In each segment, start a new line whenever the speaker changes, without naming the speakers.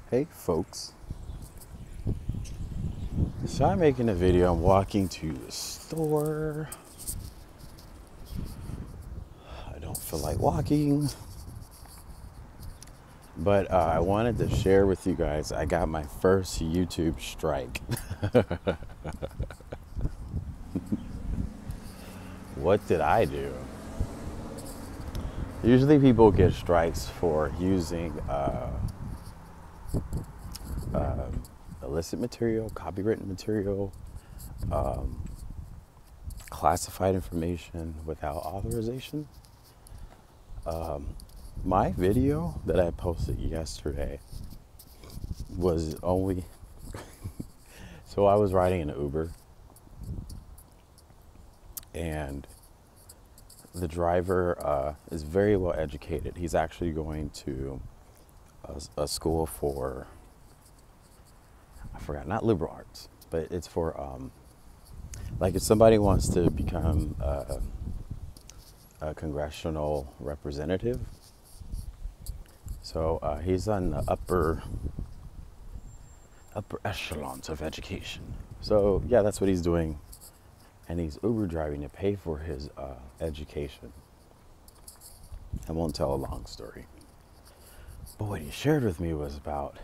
Hey folks, so I'm making a video. I'm walking to the store. I don't feel like walking, but I wanted to share with you guys. I got my first YouTube strike. What did I do? Usually people get strikes for using illicit material, copywritten material, classified information without authorization. My video that I posted yesterday was only so I was riding an Uber and the driver is very well educated. He's actually going to a school for, I forgot, not liberal arts, but it's for like if somebody wants to become a congressional representative. So he's on the upper echelons of education. So yeah, that's what he's doing, and he's Uber driving to pay for his education. I won't tell a long story, but what he shared with me was about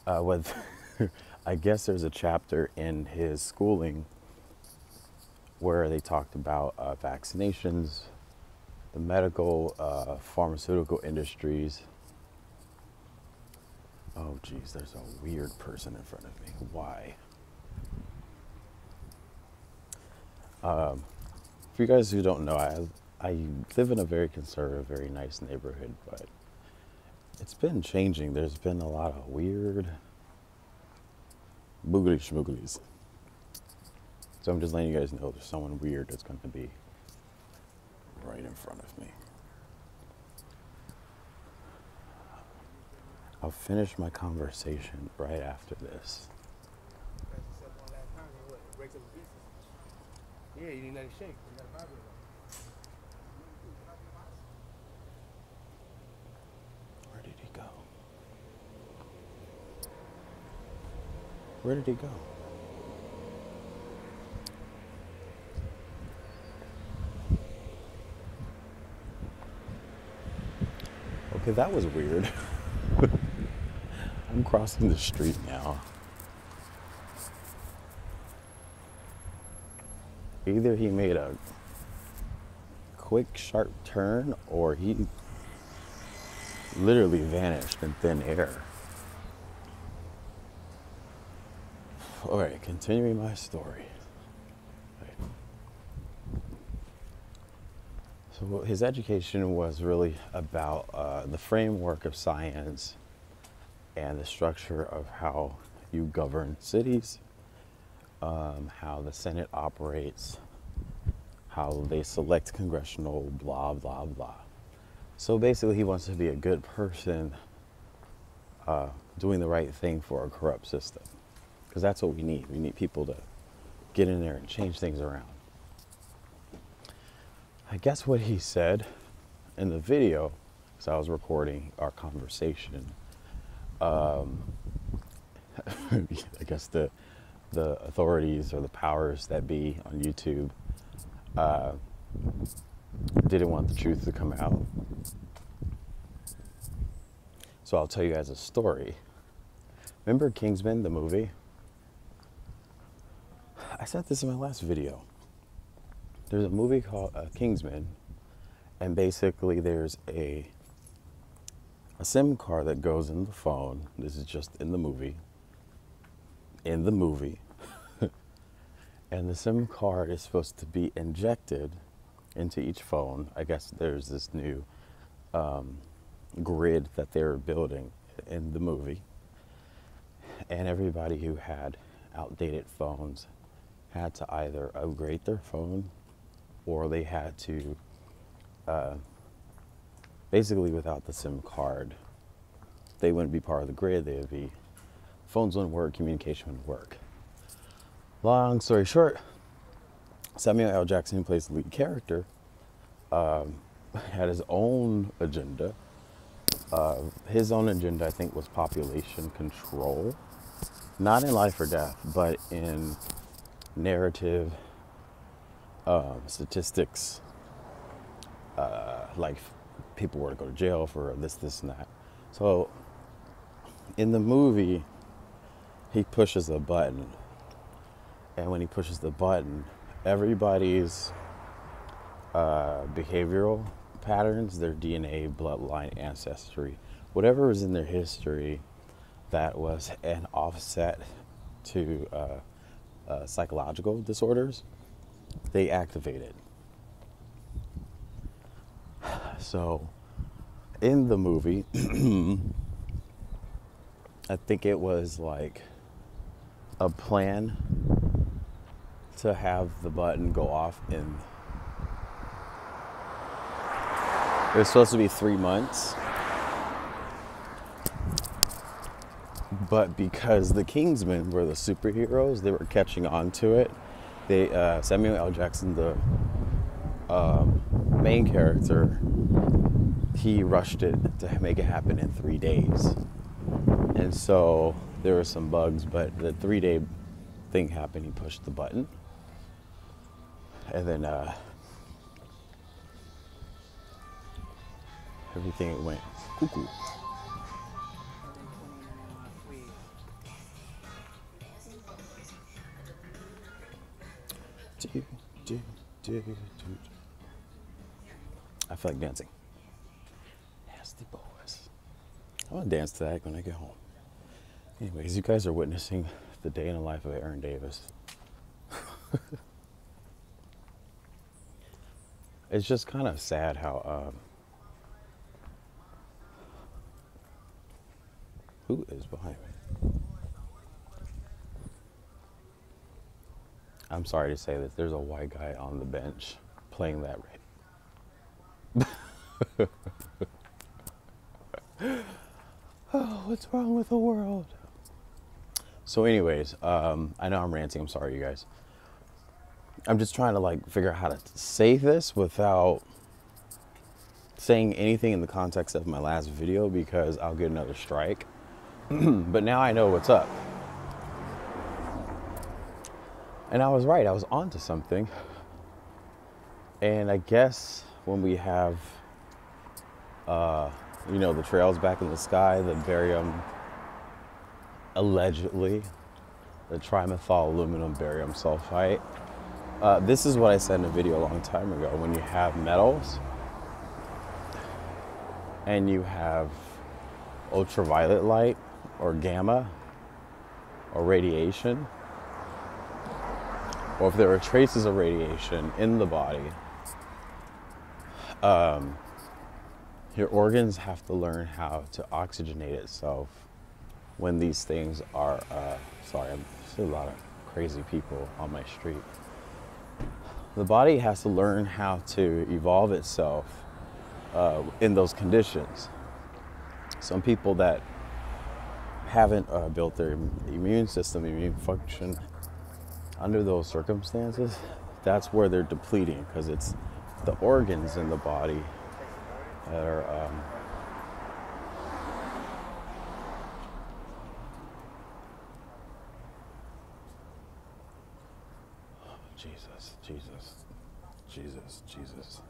what I guess there's a chapter in his schooling where they talked about vaccinations, the medical, pharmaceutical industries. Oh, geez, there's a weird person in front of me. Why? For you guys who don't know, I live in a very conservative, very nice neighborhood, but it's been changing. There's been a lot of weird boogly schmooglies. So I'm just letting you guys know there's someone weird that's going to be right in front of me. I'll finish my conversation right after this.
Yeah, you didn't let it shake. You got a vibrator.
Where did he go? Where did he go? Okay, that was weird. I'm crossing the street now. Either he made a quick, sharp turn, or he literally vanished in thin air. All right, continuing my story. So his education was really about the framework of science and the structure of how you govern cities, how the Senate operates, how they select congressional, blah, blah, blah. So basically, he wants to be a good person doing the right thing for a corrupt system. Because that's what we need. We need people to get in there and change things around. I guess what he said in the video, because I was recording our conversation, I guess the authorities or the powers that be on YouTube didn't want the truth to come out. So I'll tell you guys a story. Remember Kingsman, the movie? I said this in my last video. There's a movie called Kingsman, and basically there's a SIM card that goes in the phone. This is just in the movie. In the movie. And the SIM card is supposed to be injected into each phone. I guess there's this new grid that they were building in the movie. And everybody who had outdated phones had to either upgrade their phone, or they had to, basically without the SIM card, they wouldn't be part of the grid. They would be, phones wouldn't work, communication wouldn't work. Long story short, Samuel L. Jackson, who plays the lead character, had his own agenda His own agenda, I think, was population control. Not in life or death, but in narrative, statistics, like people were to go to jail for this, and that. So in the movie, he pushes a button. And when he pushes the button, everybody's behavioral patterns, their DNA, bloodline, ancestry, whatever was in their history that was an offset to psychological disorders, they activated. So in the movie, I think it was like a plan to have the button go off in, it was supposed to be 3 months, but because the Kingsmen were the superheroes, they were catching on to it. They Samuel L. Jackson, the main character, he rushed it to make it happen in 3 days. And so there were some bugs, but the 3-day thing happened. He pushed the button, and then everything went cuckoo. I feel like dancing. Nasty boys. I want to dance to that when I get home. Anyways, you guys are witnessing the day in the life of Aaron Davis. It's just kind of sad how who is behind me? I'm sorry to say this. There's a white guy on the bench playing that right. Oh, what's wrong with the world? So anyways, I know I'm ranting. I'm sorry, you guys. I'm just trying to like figure out how to say this without saying anything in the context of my last video, because I'll get another strike. But now I know what's up. And I was right. I was onto something. And I guess when we have, you know, the trails back in the sky, the barium, allegedly, the trimethyl aluminum barium sulfite. This is what I said in a video a long time ago. When you have metals and you have ultraviolet light or gamma or radiation, or if there are traces of radiation in the body, your organs have to learn how to oxygenate itself when these things are, sorry, there's a lot of crazy people on my street. The body has to learn how to evolve itself in those conditions. Some people that haven't built their immune system, immune function, under those circumstances, that's where they're depleting, because it's the organs in the body that are Jesus.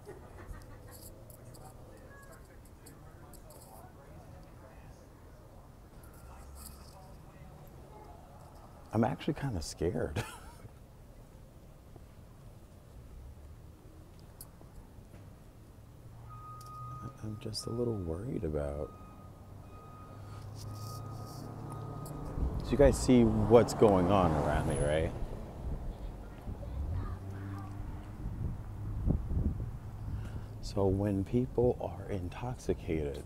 I'm actually kind of scared. I'm just a little worried about. So you guys see what's going on around me, right? So when people are intoxicated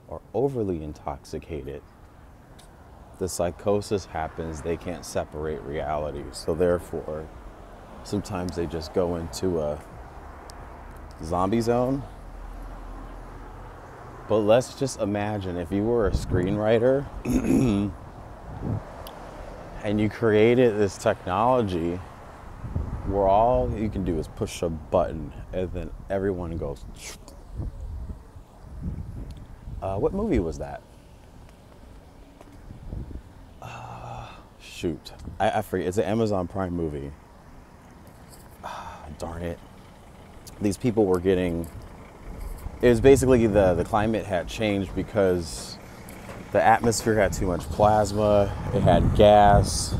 or overly intoxicated, the psychosis happens. They can't separate reality. So therefore, sometimes they just go into a zombie zone. But let's just imagine if you were a screenwriter and you created this technology where all you can do is push a button and then everyone goes. What movie was that? Shoot, I forget. It's an Amazon Prime movie. Darn it. These people were getting. It was basically the climate had changed because the atmosphere had too much plasma. It had gas,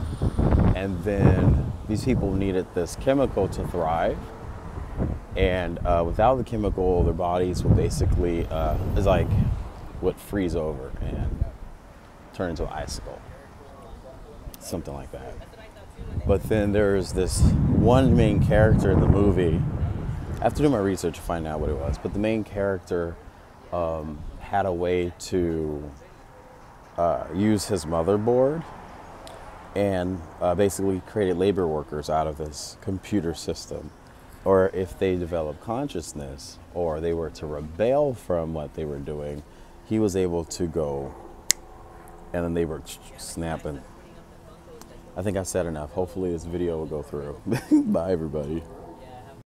and then these people needed this chemical to thrive. And without the chemical, their bodies would basically is like would freeze over and turn into an icicle, something like that. But then there's this one main character in the movie. I have to do my research to find out what it was. But the main character had a way to use his motherboard and basically created labor workers out of this computer system. Or if they developed consciousness or they were to rebel from what they were doing, he was able to go and then they were snapping. I think I said enough. Hopefully this video will go through. Bye, everybody.